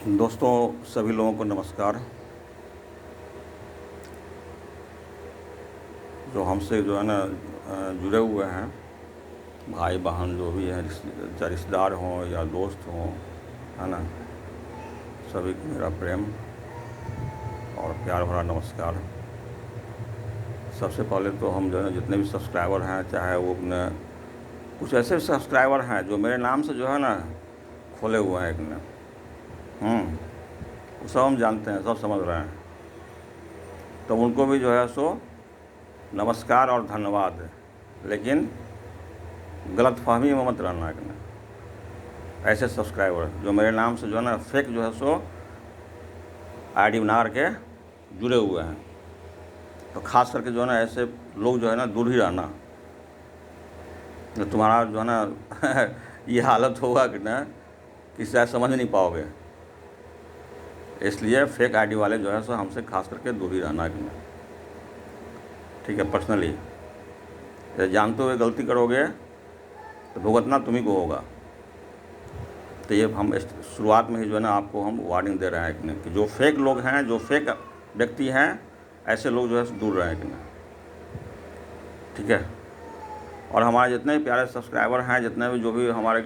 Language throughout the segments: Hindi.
दोस्तों, सभी लोगों को नमस्कार। जो हमसे जो है ना जुड़े हुए हैं, भाई बहन जो भी हैं, चाहे रिश्तेदार हों या दोस्त हों, है ना, सभी को मेरा प्रेम और प्यार भरा नमस्कार। सबसे पहले तो हम जो है जितने भी सब्सक्राइबर हैं, चाहे वो अपने कुछ ऐसे सब्सक्राइबर हैं जो मेरे नाम से जो है ना खोले हुए हैं एक ने, वो सब हम जानते हैं, सब समझ रहे हैं, तो उनको भी जो है सो नमस्कार और धन्यवाद। लेकिन गलतफहमी में मत रहना कि ना ऐसे सब्सक्राइबर जो मेरे नाम से जो है ना फेक जो है सो आईडी बना के जुड़े हुए हैं, तो ख़ास करके जो है ना ऐसे लोग जो है ना दूर ही रहना। तो तुम्हारा जो है ना ये हालत होगा कि ना कि शायद समझ नहीं पाओगे। इसलिए फेक आईडी वाले जो है सो हमसे खास करके दूर ही रहना कि ना, ठीक है। पर्सनली जानते हुए गलती करोगे तो भुगतना तुम्ही को होगा। तो ये हम शुरुआत में ही जो है ना आपको हम वार्निंग दे रहे हैं कि जो फेक लोग हैं, जो फेक व्यक्ति हैं, ऐसे लोग जो है दूर रहें कि ना, ठीक है। और हमारे जितने भी प्यारे सब्सक्राइबर हैं, जितने भी जो भी हमारे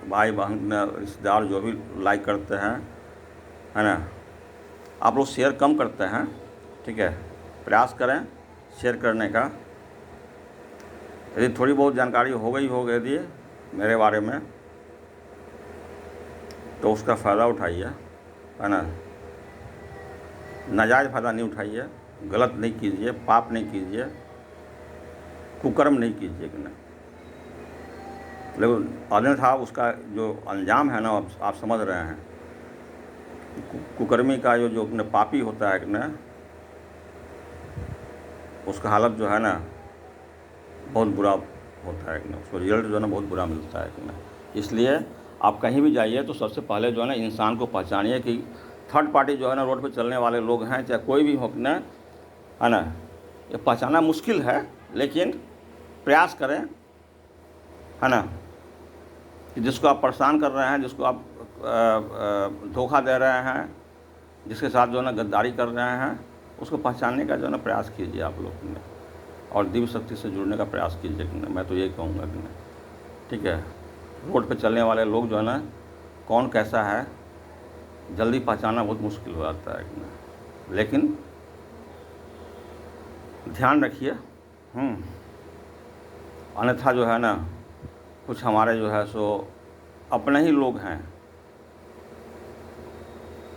भाई बहन रिश्तेदार जो भी लाइक करते हैं, है ना, आप लोग शेयर कम करते हैं, ठीक है। प्रयास करें शेयर करने का। यदि थोड़ी बहुत जानकारी हो गई यदि मेरे बारे में, तो उसका फ़ायदा उठाइए, है ना। नाजायज़ फ़ायदा नहीं उठाइए, गलत नहीं कीजिए, पाप नहीं कीजिए, कुकर्म नहीं कीजिए कि ना। लेकिन अन्यथा उसका जो अंजाम है ना, आप समझ रहे हैं। कुकर्मी का जो अपने पापी होता है कि ना, उसका हालत जो है ना बहुत बुरा होता है कि ना, उसको रिजल्ट जो है ना बहुत बुरा मिलता है कि ना। इसलिए आप कहीं भी जाइए तो सबसे पहले जो है ना इंसान को पहचानिए कि थर्ड पार्टी जो है ना रोड पे चलने वाले लोग हैं, चाहे कोई भी हो कि ना, है ना। ये पहचानना मुश्किल है, लेकिन प्रयास करें, है ना, कि जिसको आप परेशान कर रहे हैं, जिसको आप धोखा दे रहे हैं, जिसके साथ जो है ना गद्दारी कर रहे हैं, उसको पहचानने का जो है ना प्रयास कीजिए आप लोग ने, और दिव्य शक्ति से जुड़ने का प्रयास कीजिए कि ना। मैं तो यही कहूँगा कि ना, ठीक है। रोड पे चलने वाले लोग जो है ना कौन कैसा है जल्दी पहचानना बहुत मुश्किल हो जाता है कि ना, लेकिन ध्यान रखिए। अन्यथा जो है ना कुछ हमारे जो है सो अपने ही लोग हैं,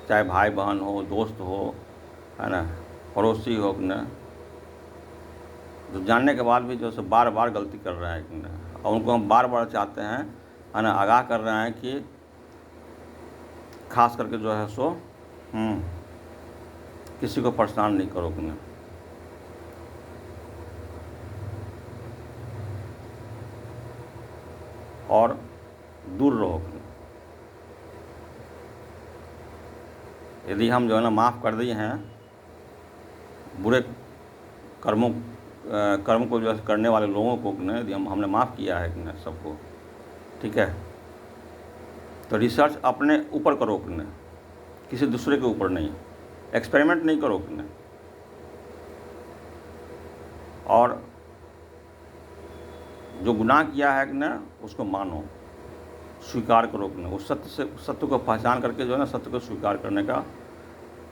चाहे भाई बहन हो, दोस्त हो, है ना, पड़ोसी हो कि ना, जो जानने के बाद भी जो है बार बार गलती कर रहे हैं कि ना, और उनको हम बार बार चाहते हैं, है ना, आगाह कर रहे हैं कि खास करके जो है सो किसी को परेशान नहीं करो कि ना। और दूर रहो कि ना। यदि हम जो है ना माफ़ कर दिए हैं बुरे कर्म को जो है करने वाले लोगों को कि ना, यदि हमने माफ़ किया है कि ना सबको, ठीक है, तो रिसर्च अपने ऊपर करो कि ना, किसी दूसरे के ऊपर नहीं। एक्सपेरिमेंट नहीं करो कि ना। और जो गुनाह किया है कि ना उसको मानो, स्वीकार करो कि ना। उस सत्य को पहचान करके जो है ना सत्य को स्वीकार करने का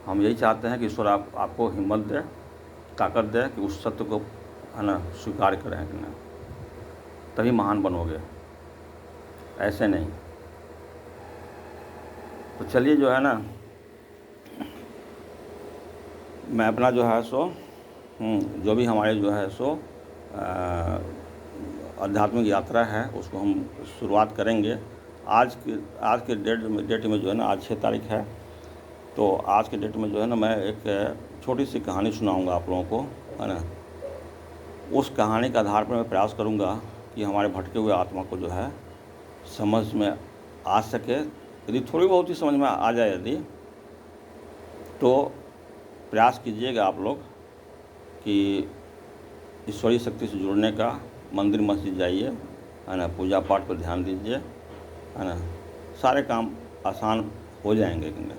हम यही चाहते हैं कि ईश्वर आपको हिम्मत दे, ताकत दे कि उस सत्य को, है ना, स्वीकार करें कि ना। तभी महान बनोगे, ऐसे नहीं। तो चलिए जो है ना मैं अपना जो है सो जो भी हमारे जो है सो आध्यात्मिक यात्रा है उसको हम शुरुआत करेंगे। आज के डेट में जो है ना, आज 6 तारीख है, तो आज के डेट में जो है ना मैं एक छोटी सी कहानी सुनाऊंगा आप लोगों को, है ना। उस कहानी के आधार पर मैं प्रयास करूंगा कि हमारे भटके हुए आत्मा को जो है समझ में आ सके। यदि थोड़ी बहुत ही समझ में आ जाए यदि, तो प्रयास कीजिएगा आप लोग कि ईश्वरीय शक्ति से जुड़ने का। मंदिर मस्जिद जाइए, है ना, पूजा पाठ पर ध्यान दीजिए, है ना, सारे काम आसान हो जाएंगे कि ना।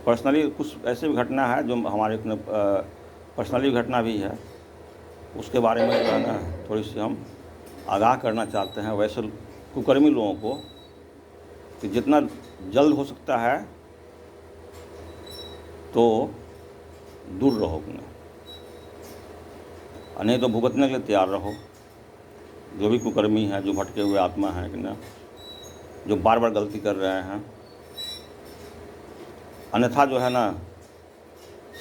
पर्सनली कुछ ऐसी भी घटना है जो हमारे पर्सनली घटना भी है, उसके बारे में जो है ना थोड़ी सी हम आगाह करना चाहते हैं वैसे कुकर्मी लोगों को कि जितना जल्द हो सकता है तो दूर रहो कि नहीं तो भुगतने के लिए तैयार रहो। जो भी कुकर्मी है, जो भटके हुए आत्मा है कि ना, जो बार बार गलती कर रहे हैं, अन्यथा जो है ना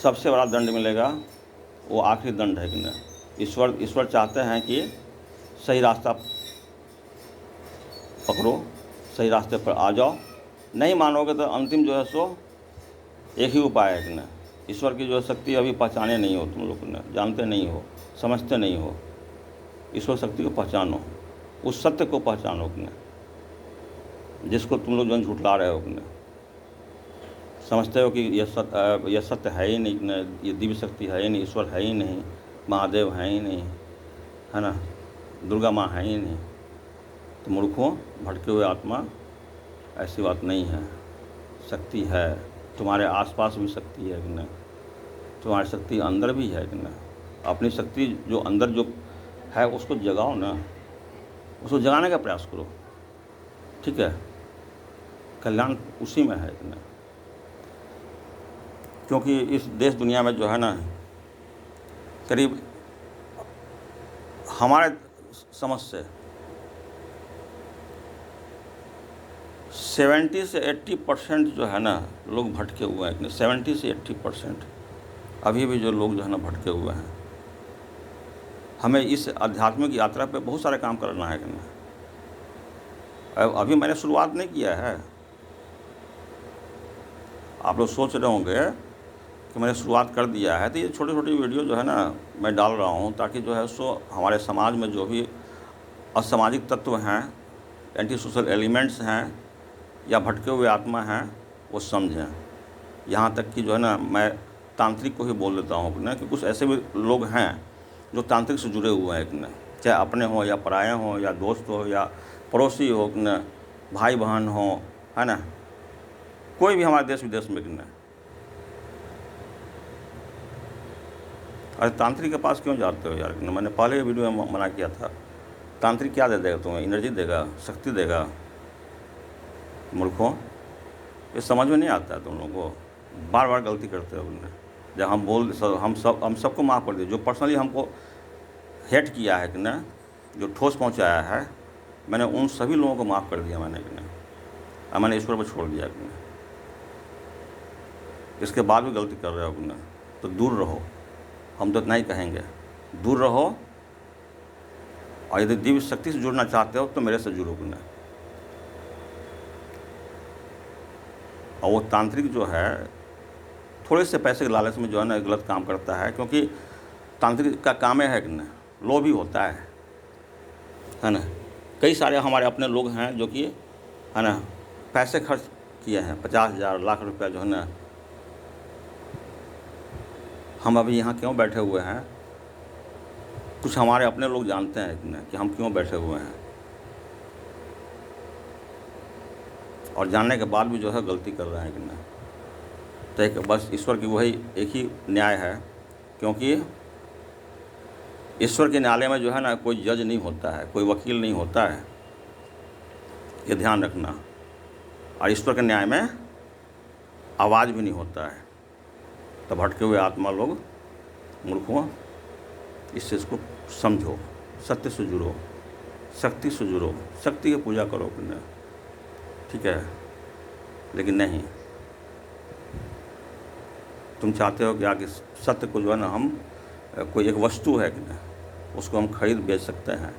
सबसे बड़ा दंड मिलेगा, वो आखिरी दंड है कि ना। ईश्वर चाहते हैं कि सही रास्ता पकड़ो, सही रास्ते पर आ जाओ। नहीं मानोगे तो अंतिम जो है सो एक ही उपाय है कि ना, ईश्वर की जो शक्ति अभी पहचाने नहीं हो, तुम लोग ना जानते नहीं हो, समझते नहीं हो। ईश्वर शक्ति को पहचानो, उस सत्य को पहचानो कि ना, जिसको तुम लोग जो झुठला रहे हो कि ना। समझते हो कि यह सत्य है ही नहीं कि ना, ये दिव्य शक्ति है ही नहीं, ईश्वर है ही नहीं, महादेव है ही नहीं, है ना, दुर्गा माँ है ही नहीं। तो मूर्खों, भटके हुए आत्मा, ऐसी बात नहीं है। शक्ति है, तुम्हारे आसपास भी शक्ति है कि ना, तुम्हारी शक्ति अंदर भी है कि ना। अपनी शक्ति जो अंदर जो है उसको जगाओ ना, उसको जगाने का प्रयास करो, ठीक है। कल्याण उसी में है कि ना, क्योंकि इस देश दुनिया में जो है ना करीब हमारे समझ से 70 से 80% जो है ना लोग भटके हुए हैं। 70 से 80% अभी भी जो लोग जो है ना भटके हुए हैं। हमें इस आध्यात्मिक यात्रा पे बहुत सारे काम करना है कि ना। अभी मैंने शुरुआत नहीं किया है। आप लोग सोच रहे होंगे कि मैंने शुरुआत कर दिया है, तो ये छोटी छोटी वीडियो जो है ना मैं डाल रहा हूँ ताकि जो है सो हमारे समाज में जो भी असामाजिक तत्व हैं, एंटी सोशल एलिमेंट्स हैं या भटके हुए आत्मा हैं, वो समझें। यहाँ तक कि जो है ना मैं तांत्रिक को ही बोल देता हूँ ना कि कुछ ऐसे भी लोग हैं जो तांत्रिक से जुड़े हुए हैं कि ना, चाहे अपने हों या पराये हों या दोस्त हो या पड़ोसी हो कि ना, भाई बहन हो, है ना, कोई भी हमारे देश विदेश में कि ना। अरे तांत्रिक के पास क्यों जाते हो यार कि ना। मैंने पहले वीडियो में मना किया था। तांत्रिक क्या दे देगा तुम्हें? एनर्जी देगा, शक्ति देगा? मूर्खों, ये समझ में नहीं आता है तुम लोगों को। बार बार गलती करते हो। जब हम सबको माफ़ कर दिए। जो पर्सनली हमको हेट किया है कि ना, जो ठोस पहुंचाया है, मैंने उन सभी लोगों को माफ़ कर दिया मैंने कि ना। अब मैंने ईश्वर पर छोड़ दिया कि ना। इसके बाद भी गलती कर रहे हो कि ना, तो दूर रहो। हम तो इतना ही कहेंगे, दूर रहो। और यदि दिव्य शक्ति से जुड़ना चाहते हो तो मेरे से जुड़ो कि ना। और वो तांत्रिक जो है थोड़े से पैसे के लालच में जो है ना गलत काम करता है, क्योंकि तांत्रिक का काम है कि ना लोभी होता है ना। कई सारे हमारे अपने लोग हैं जो कि है ना पैसे खर्च किए हैं, 50,000 लाख रुपया जो है ना। हम अभी यहाँ क्यों बैठे हुए हैं, कुछ हमारे अपने लोग जानते हैं कि ना कि हम क्यों बैठे हुए हैं। और जानने के बाद भी जो है गलती कर रहे हैं कि ना। तो एक बस ईश्वर की वही एक ही न्याय है, क्योंकि ईश्वर के न्यायालय में जो है ना कोई जज नहीं होता है, कोई वकील नहीं होता है, ये ध्यान रखना। और ईश्वर के न्याय में आवाज़ भी नहीं होता है। तो भटके हुए आत्मा लोग, मूर्खों, इस चीज़ को समझो, सत्य से जुड़ो, शक्ति से जुड़ो, शक्ति की पूजा करो अपने, ठीक है। लेकिन नहीं, तुम चाहते हो कि आगे सत्य को जो है ना हम कोई एक वस्तु है कि ना उसको हम खरीद बेच सकते हैं,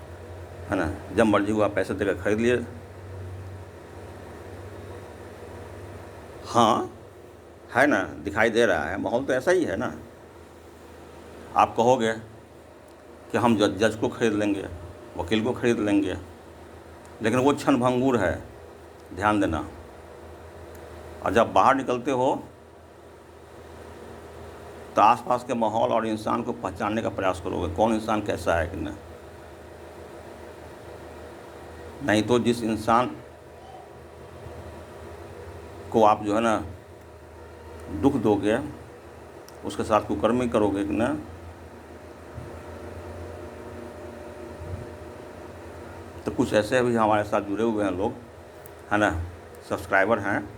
है ना। जब मर्जी हुआ पैसे देकर खरीद लिए। हाँ है ना, दिखाई दे रहा है, माहौल तो ऐसा ही है ना। आप कहोगे कि हम जज को खरीद लेंगे, वकील को खरीद लेंगे, लेकिन वो क्षणभंगुर है, ध्यान देना। और जब बाहर निकलते हो तो आसपास के माहौल और इंसान को पहचानने का प्रयास करोगे, कौन इंसान कैसा है कि ना। नहीं तो जिस इंसान को आप जो है ना दुख दोगे, उसके साथ कुकर्मी करोगे कि ना, तो कुछ ऐसे भी हमारे साथ जुड़े हुए हैं लोग, है ना, सब्सक्राइबर हैं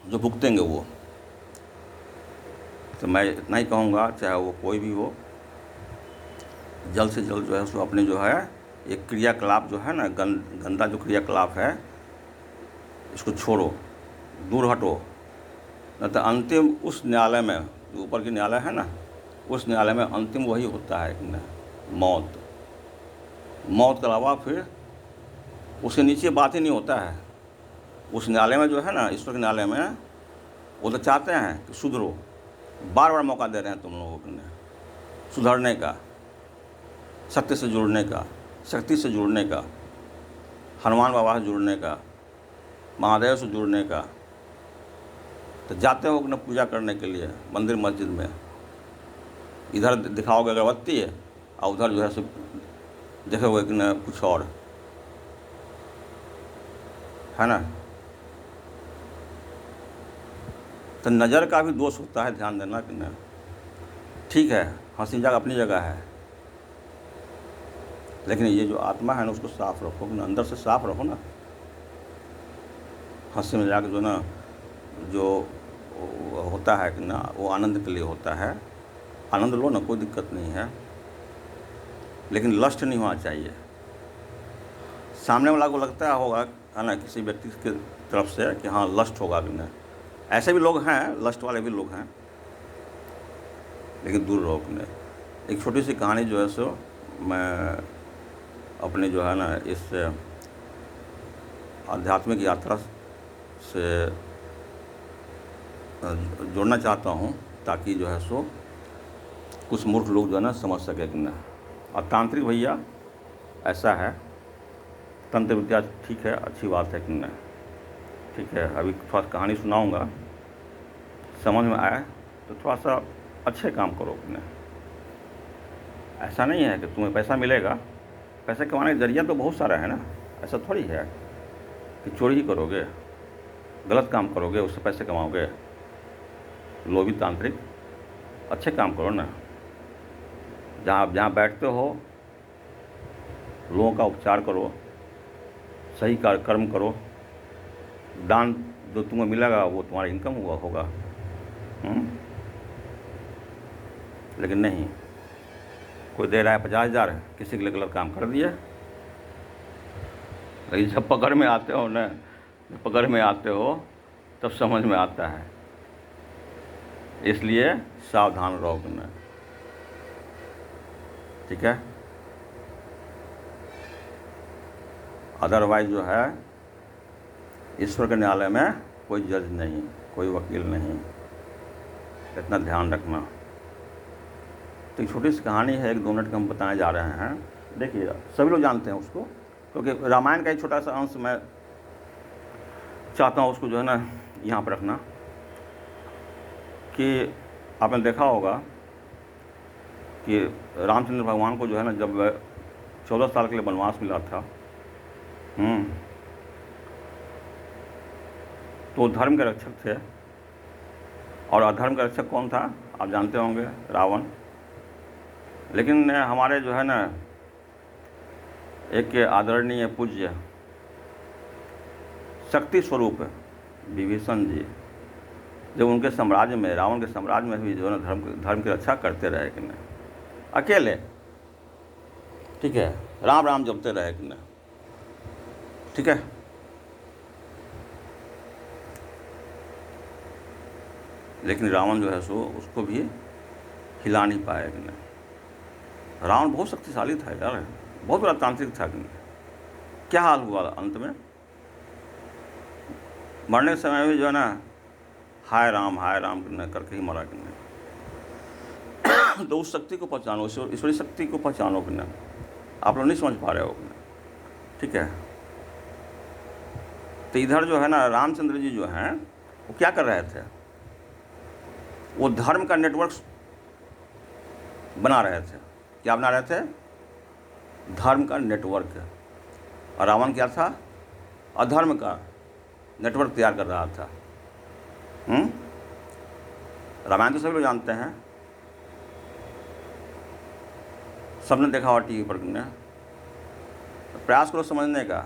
जो भुगतेंगे वो। तो मैं इतना ही कहूँगा, चाहे वो कोई भी हो, जल्द से जल्द जो है उसको अपने जो है एक क्रियाकलाप जो है ना, गंदा जो क्रियाकलाप है, इसको छोड़ो, दूर हटो। न तो अंतिम उस न्यायालय में, जो ऊपर की न्यायालय है ना, उस न्यायालय में अंतिम वही होता है कि ना, मौत। मौत के अलावा फिर उसके नीचे बात ही नहीं होता है। उस न्यायालय में जो है ना, ईश्वर के न्यायालय में, वो तो चाहते हैं कि सुधरो, बार बार मौका दे रहे हैं तुम लोगों को सुधरने का, सत्य से जुड़ने का, शक्ति से जुड़ने का, हनुमान बाबा से जुड़ने का, महादेव से जुड़ने का। तो जाते हो अपना पूजा करने के लिए मंदिर मस्जिद में, इधर दिखाओगे अगरबत्ती है और उधर जो है सो देखोगे कि न कुछ और, है ना। तो नज़र का भी दोष होता है, ध्यान देना कि न। ठीक है, हंसी मजाक अपनी जगह है, लेकिन ये जो आत्मा है ना, उसको साफ रखो ना, अंदर से साफ रखो ना। हंसी मजाक जो ना, जो होता है कि ना, वो आनंद के लिए होता है। आनंद लो ना, कोई दिक्कत नहीं है, लेकिन लस्ट नहीं होना चाहिए। सामने वाला को लगता होगा, है ना, किसी व्यक्ति की तरफ से कि हाँ लस्ट होगा कि नहीं। ऐसे भी लोग हैं, लस्ट वाले भी लोग हैं, लेकिन दूर रहो कि नहीं। एक छोटी सी कहानी जो है सो मैं अपने जो है ना, इस आध्यात्मिक यात्रा से जोड़ना चाहता हूँ, ताकि जो है सो कुछ मूर्ख लोग जो है ना समझ सके कि ना। और तांत्रिक भैया ऐसा है, तंत्र विद्या ठीक है, अच्छी बात है कि ना, ठीक है। अभी थोड़ा कहानी सुनाऊंगा, समझ में आए तो थोड़ा सा अच्छे काम करो कि ना। ऐसा नहीं है कि तुम्हें पैसा मिलेगा, पैसे कमाने का जरिया तो बहुत सारा है ना। ऐसा थोड़ी है कि चोरी ही करोगे, गलत काम करोगे, उससे पैसे कमाओगे। लोभी तांत्रिक, अच्छे काम करो ना। जहाँ बैठते हो, लोगों का उपचार करो, सही कर्म करो, दान जो तुम्हें मिलेगा वो तुम्हारा इनकम होगा। लेकिन नहीं, कोई दे रहा है 50,000, किसी के लिए गलत काम कर दिया। लेकिन जब पकड़ में आते हो ना, जब पकड़ में आते हो तब समझ में आता है। इसलिए सावधान रहो ना, ठीक है। अदरवाइज जो है, ईश्वर के न्यायालय में कोई जज नहीं, कोई वकील नहीं, इतना ध्यान रखना। तो एक छोटी सी कहानी है, 1-2 मिनट का हम बताने जा रहे हैं। देखिए, सभी लोग जानते हैं उसको, क्योंकि रामायण का एक छोटा सा अंश मैं चाहता हूँ उसको जो है ना यहाँ पर रखना। कि आपने देखा होगा कि रामचंद्र भगवान को जो है ना, जब 14 साल के लिए वनवास मिला था, तो धर्म के रक्षक थे। और अधर्म का रक्षक कौन था आप जानते होंगे, रावण। लेकिन हमारे जो है ना, एक आदरणीय पूज्य शक्ति स्वरूप विभीषण जी, जब उनके साम्राज्य में, रावण के साम्राज्य में भी जो है ना धर्म की रक्षा करते रहे कि नहीं, अकेले, ठीक है, राम राम जपते रहे कि नहीं, ठीक है। लेकिन रावण जो है सो उसको भी हिला नहीं पाया कि नहीं। रावण बहुत शक्तिशाली था यार, बहुत बड़ा तांत्रिक था कि नहीं। क्या हाल हुआ अंत में, मरने के समय भी जो है ना हाय राम करके ही मरा कि नहीं। तो उस शक्ति को पहचानो, ईश्वरी शक्ति को पहचानो कि नहीं। आप लोग नहीं समझ पा रहे हो कि नहीं, ठीक है। तो इधर जो है ना, रामचंद्र जी जो हैं वो क्या कर रहे थे, वो धर्म का नेटवर्क बना रहे थे। क्या बना रहे थे, धर्म का नेटवर्क। और रावण क्या था, अधर्म का नेटवर्क तैयार कर रहा था। रामायण तो सभी लोग जानते हैं, सबने देखा हुआ टीवी पर ने। प्रयास करो समझने का,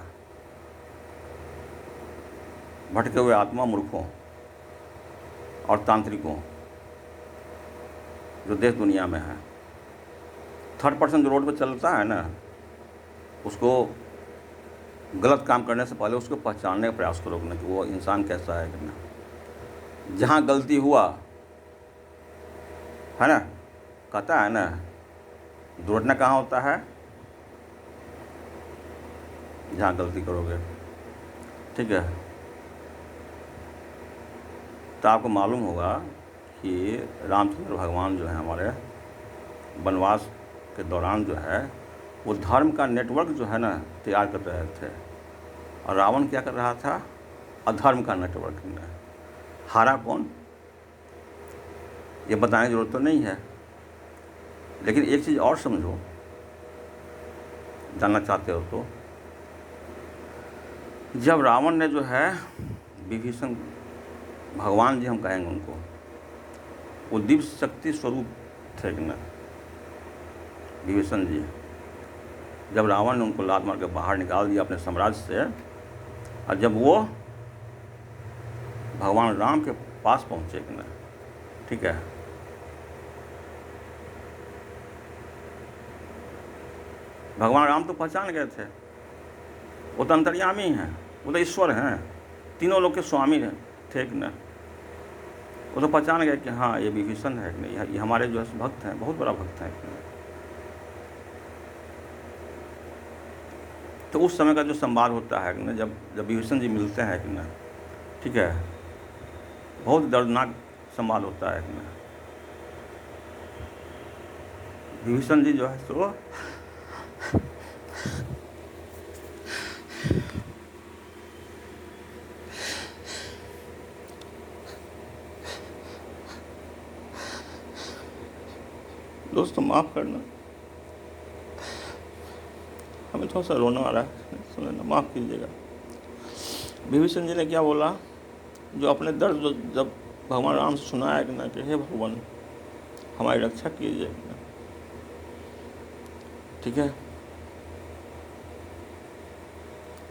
भटके हुए आत्मा मूर्खों और तांत्रिकों जो देश दुनिया में है। थर्ड पर्सन जो रोड पर चलता है ना, उसको गलत काम करने से पहले उसको पहचानने का प्रयास करो कि वो इंसान कैसा है कि ना। जहाँ गलती हुआ है ना, कहता है ना, दुर्घटना कहाँ होता है? जहाँ गलती करोगे, ठीक है। तो आपको मालूम होगा कि रामचंद्र भगवान जो है हमारे वनवास के दौरान जो है वो धर्म का नेटवर्क जो है ना तैयार कर रहे थे, और रावण क्या कर रहा था? अधर्म का नेटवर्क में। हारा कौन, ये बताने की ज़रूरत तो नहीं है, लेकिन एक चीज़ और समझो, जानना चाहते हो तो, जब रावण ने जो है विभीषण, भगवान जी हम कहेंगे उनको, वो दिव्य शक्ति स्वरूप थे कि ना विभीषण जी, जब रावण ने उनको लात मार के बाहर निकाल दिया अपने साम्राज्य से, और जब वो भगवान राम के पास पहुँचे कि ना, ठीक है, भगवान राम तो पहचान गए थे, वो तो अंतर्यामी हैं, वो तो ईश्वर हैं, तीनों लोग के स्वामी थे कि ना। वो तो पहचान गए कि हाँ ये विभीषण है कि नहीं, ये हमारे जो है भक्त हैं, बहुत बड़ा भक्त है कि नहीं। तो उस समय का जो संवाद होता है कि ना, जब विभीषण जी मिलते हैं कि ना, ठीक है, बहुत दर्दनाक संवाद होता है कि ना। विभीषण जी जो है सो दोस्तों माफ़ करना, हमें थोड़ा सा रोना आ रहा है, सुनना, माफ़ कीजिएगा। विभीषण जी ने क्या बोला, जो अपने दर्द जो जब भगवान राम से सुनाया कि ना कि हे भगवान हमारी रक्षा कीजिए, ठीक है।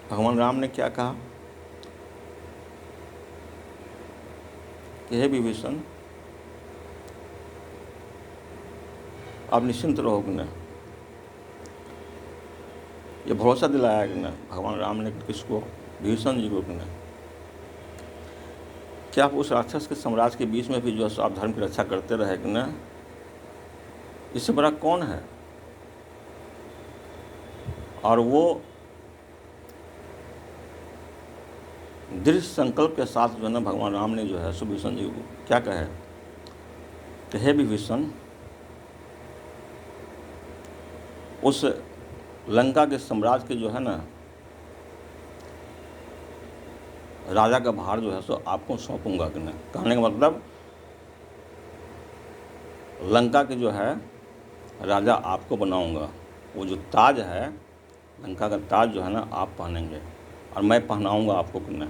भगवान राम ने क्या कहा कि हे विभीषण आप निश्चिंत रहो कि ना। ये भरोसा दिलाया कि ना भगवान राम ने किसको? विभीषण जी को कि ना, क्या आप उस राक्षस के साम्राज्य के बीच में भी जो है आप धर्म की रक्षा करते रहे कि ना, इससे बड़ा कौन है? और वो दृढ़ संकल्प के साथ जो है ना भगवान राम ने जो है विभीषण जी को क्या कहे कि हे विभीषण, उस लंका के साम्राज्य के जो है ना राजा का भार जो है सो आपको सौंपूंगा कि ना। कहने का मतलब लंका के जो है राजा आपको बनाऊंगा, वो जो ताज है लंका का ताज जो है ना आप पहनेंगे और मैं पहनाऊंगा आपको कि ना।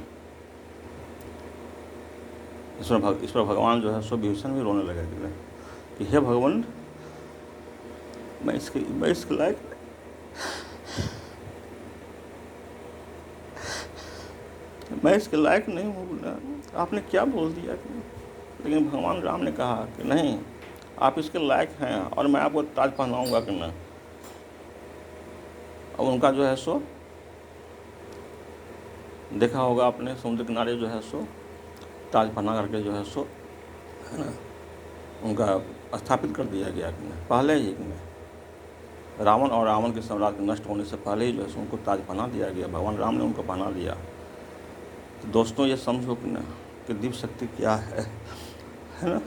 इस पर भगवान जो है सो विभीषण भी रोने लगे कि हे भगवान मैं इसके लायक, मैं इसके लायक नहीं हूँ ना, आपने क्या बोल दिया कि। लेकिन भगवान राम ने कहा कि नहीं, आप इसके लायक हैं और मैं आपको ताज पहनाऊंगा कि ना। और उनका जो है सो देखा होगा आपने, समुद्र किनारे जो है सो ताज पहना करके जो है सो है ना उनका स्थापित कर दिया गया कि ना। पहले ही कि रावण और रावण के साम्राज्य नष्ट होने से पहले ही जो है उनको ताज पहना दिया गया, भगवान राम ने उनको पहना दिया। तो दोस्तों ये समझो कि ना कि दिव्य शक्ति क्या है ना,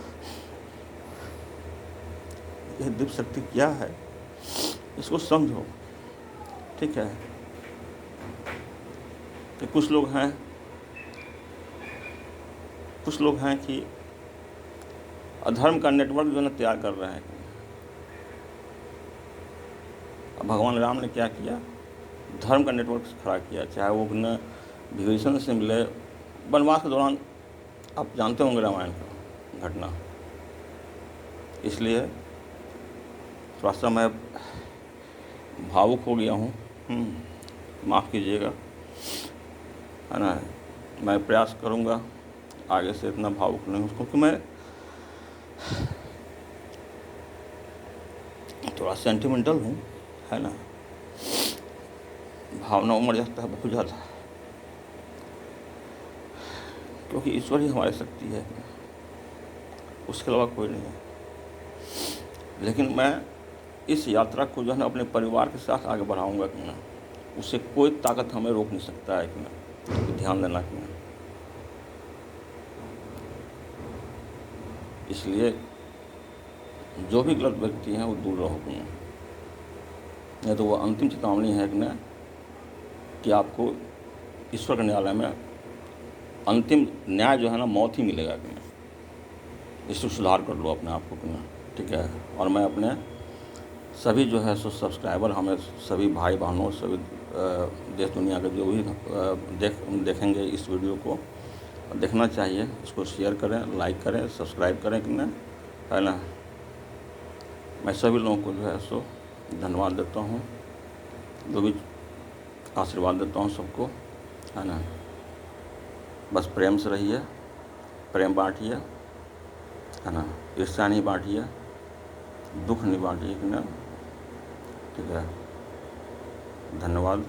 ये दिव्य शक्ति क्या है इसको समझो, ठीक है। कि कुछ लोग हैं कि अधर्म का नेटवर्क जो है ना तैयार कर रहे हैं। अब भगवान राम ने क्या किया, धर्म का नेटवर्क खड़ा किया, चाहे वो न विभीषण से मिले वनवास के दौरान आप जानते होंगे रामायण का घटना, इसलिए थोड़ा सा मैं भावुक हो गया हूँ, माफ़ कीजिएगा, है ना। मैं प्रयास करूँगा आगे से इतना भावुक नहीं हूँ, क्योंकि मैं थोड़ा सेंटिमेंटल हूँ, है ना। भावना उमड़ जाता है बहुत ज़्यादा, क्योंकि ईश्वर ही हमारी शक्ति है, उसके अलावा कोई नहीं है। लेकिन मैं इस यात्रा को जो है ना अपने परिवार के साथ आगे बढ़ाऊंगा कि ना, उससे कोई ताकत हमें रोक नहीं सकता है कि ना, ध्यान देना कि ना। इसलिए जो भी गलत व्यक्ति हैं वो दूर रहो कि ना, नहीं तो वो अंतिम चेतावनी है कि ना, कि आपको ईश्वर के न्यायालय में अंतिम न्याय जो है ना मौत ही मिलेगा कि ना। इससे सुधार कर लो अपने आप को कि ना, ठीक है। और मैं अपने सभी जो है सो सब्सक्राइबर, हमें सभी भाई बहनों, सभी देश दुनिया के जो भी देखेंगे इस वीडियो को, देखना चाहिए, इसको शेयर करें, लाइक करें, सब्सक्राइब करें कि ना, है ना। मैं सभी लोगों को जो है सो धन्यवाद देता हूँ, जो भी आशीर्वाद देता हूँ सबको, है ना। बस प्रेम से रहिए, प्रेम बांटिए, है ना। ईर्ष्या नहीं बांटिए, दुख नहीं बांटिए कि ना, ठीक है। धन्यवाद।